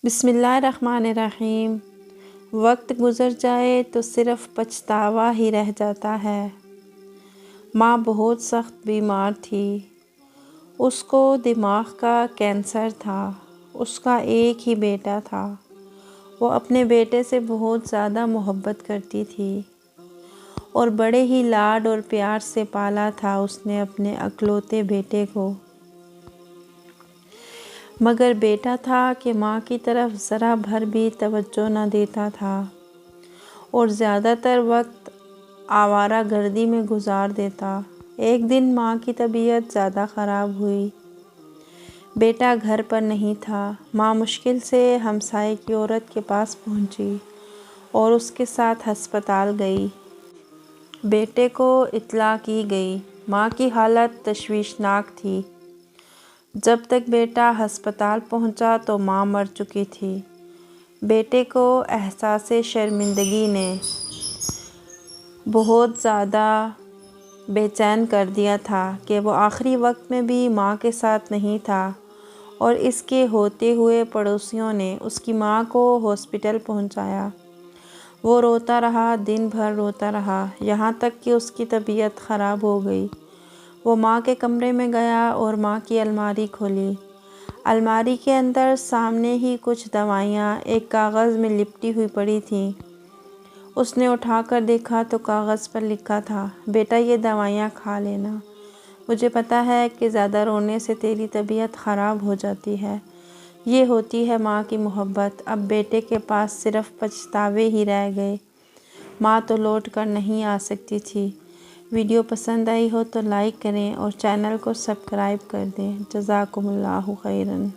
बिस्मिल्लाहिर्रहमानिर्रहीम। वक्त गुज़र जाए तो सिर्फ़ पछतावा ही रह जाता है। माँ बहुत सख्त बीमार थी। उसको दिमाग का कैंसर था। उसका एक ही बेटा था। वो अपने बेटे से बहुत ज़्यादा मोहब्बत करती थी और बड़े ही लाड और प्यार से पाला था उसने अपने इकलौते बेटे को। मगर बेटा था कि माँ की तरफ ज़रा भर भी तवज्जो न देता था और ज़्यादातर वक्त आवारागर्दी में गुजार देता। एक दिन माँ की तबीयत ज़्यादा ख़राब हुई। बेटा घर पर नहीं था। माँ मुश्किल से हमसाये की औरत के पास पहुँची और उसके साथ अस्पताल गई। बेटे को इत्तला की गई। माँ की हालत तशवीशनाक थी। जब तक बेटा अस्पताल पहुंचा तो माँ मर चुकी थी। बेटे को एहसास शर्मिंदगी ने बहुत ज़्यादा बेचैन कर दिया था कि वो आखिरी वक्त में भी माँ के साथ नहीं था और इसके होते हुए पड़ोसियों ने उसकी माँ को हॉस्पिटल पहुंचाया। वो रोता रहा, दिन भर रोता रहा, यहाँ तक कि उसकी तबीयत ख़राब हो गई। वो माँ के कमरे में गया और माँ की अलमारी खोली। अलमारी के अंदर सामने ही कुछ दवाइयाँ एक कागज़ में लिपटी हुई पड़ी थीं। उसने उठाकर देखा तो कागज़ पर लिखा था, बेटा ये दवाइयाँ खा लेना। मुझे पता है कि ज़्यादा रोने से तेरी तबीयत ख़राब हो जाती है। ये होती है माँ की मोहब्बत। अब बेटे के पास सिर्फ़ पछतावे ही रह गए। माँ तो लौट कर नहीं आ सकती थी। वीडियो पसंद आई हो तो लाइक करें और चैनल को सब्सक्राइब कर दें। जज़ाकुमुल्लाहु खैरन।